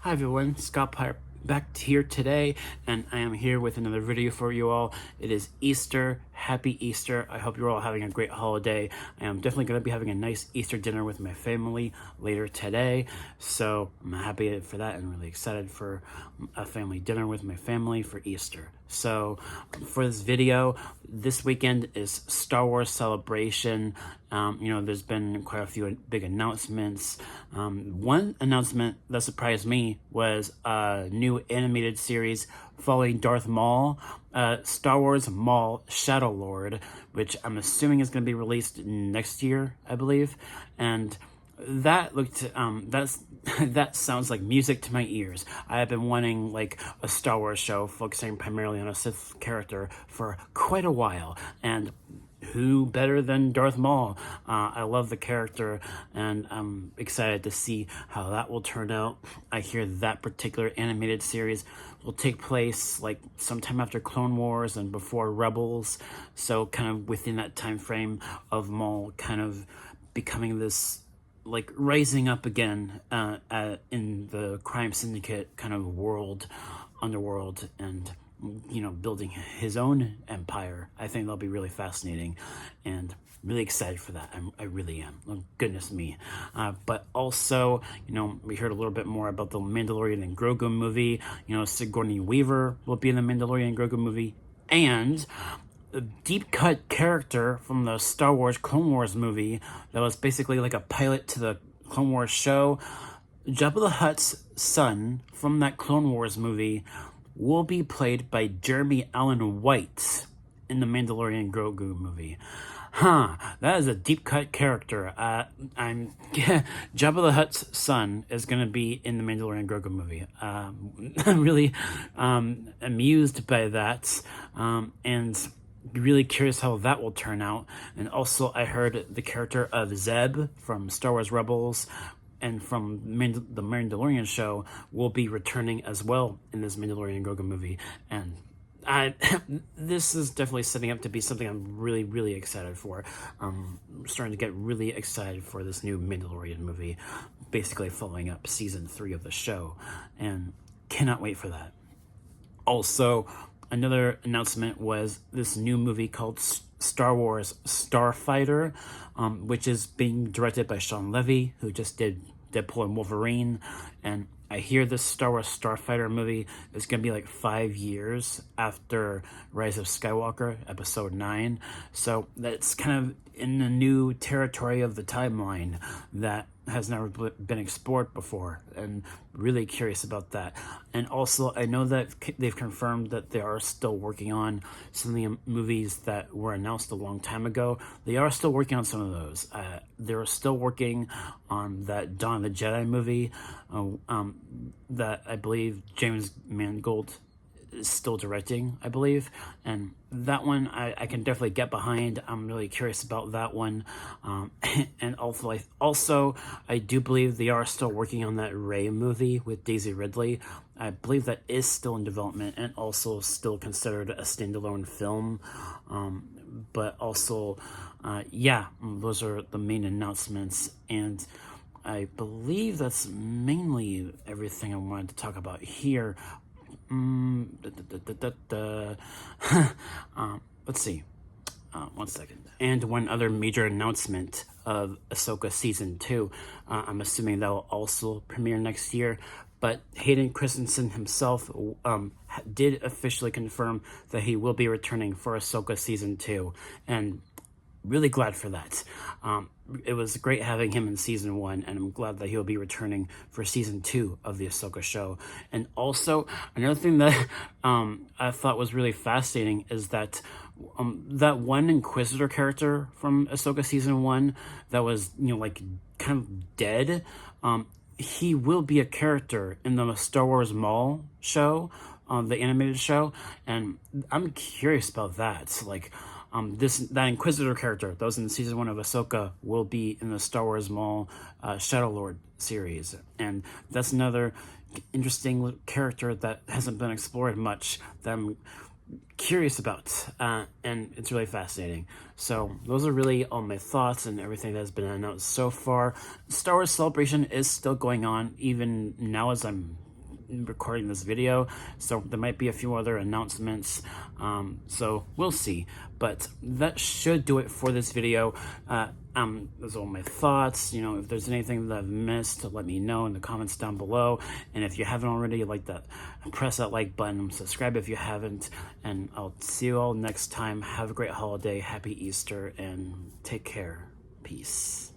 Hi everyone, Scott Piper back here today, and I am here with another video for you all. It is Easter. Happy Easter. I hope you're all having a great holiday. I am definitely going to be having a nice Easter dinner with my family later today, so I'm happy for that and really excited for a family dinner with my family for Easter. So for this video, this weekend is Star Wars Celebration. There's been quite a few big announcements. One announcement that surprised me was a new animated series following Darth Maul, Star Wars Maul Shadow Lord, which I'm assuming is going to be released next year, I believe. And that looked that sounds like music to my ears. I have been wanting like a Star Wars show focusing primarily on a Sith character for quite a while, and who better than Darth Maul? I love the character, and I'm excited to see how that will turn out. I hear that particular animated series will take place like sometime after Clone Wars and before Rebels, so kind of within that time frame of Maul kind of becoming this, like, rising up again in the crime syndicate kind of underworld, and building his own empire. I think that'll be really fascinating, and really excited for that. I really am. Oh, goodness me. But also, we heard a little bit more about the Mandalorian Grogu movie. Sigourney Weaver will be in the Mandalorian Grogu movie, and a deep cut character from the Star Wars Clone Wars movie that was basically like a pilot to the Clone Wars show. Jabba the Hutt's son from that Clone Wars movie will be played by Jeremy Allen White in the Mandalorian Grogu movie. That is a deep cut character. Jabba the Hutt's son is going to be in the Mandalorian Grogu movie. I'm really amused by that, and really curious how that will turn out. And also, I heard the character of Zeb from Star Wars Rebels and from the Mandalorian show will be returning as well in this Mandalorian Grogu movie. And this is definitely setting up to be something I'm really, really excited for. I'm starting to get really excited for this new Mandalorian movie, basically following up season 3 of the show, and cannot wait for that. Also, another announcement was this new movie called Star Wars Starfighter, which is being directed by Sean Levy, who just did Deadpool and Wolverine. And I hear this Star Wars Starfighter movie is going to be like 5 years after Rise of Skywalker, Episode 9. So that's kind of in a new territory of the timeline that has never been explored before, and really curious about that. And also, I know that they've confirmed that they are still working on some of the movies that were announced a long time ago. They are still working on some of those. They're still working on that Dawn of the Jedi movie that I believe James Mangold is still directing, I believe, and that one I can definitely get behind. I'm really curious about that one, and also I do believe they are still working on that Rey movie with Daisy Ridley. I believe that is still in development and also still considered a standalone film, but also those are the main announcements, and I believe that's mainly everything I wanted to talk about here. Let's see. 1 second. And one other major announcement of Ahsoka Season 2. I'm assuming that will also premiere next year. But Hayden Christensen himself did officially confirm that he will be returning for Ahsoka Season 2. And really glad for that. It was great having him in season 1, and I'm glad that he'll be returning for season 2 of the Ahsoka show. And also, another thing that I thought was really fascinating is that that one Inquisitor character from Ahsoka season 1 that was, like kind of dead, he will be a character in the Star Wars Maul show, the animated show, and I'm curious about that. Like, that Inquisitor character that was in season 1 of Ahsoka will be in the Star Wars Maul Shadow Lord series, and that's another interesting character that hasn't been explored much that I'm curious about, and it's really fascinating. So those are really all my thoughts and everything that has been announced so far. Star Wars Celebration is still going on even now as I'm recording this video, so there might be a few other announcements, so we'll see. But that should do it for this video. Those are all my thoughts. You know, if there's anything that I've missed, let me know in the comments down below. And if you haven't already, press that like button, subscribe if you haven't, and I'll see you all next time. Have a great holiday, happy Easter, and take care. Peace.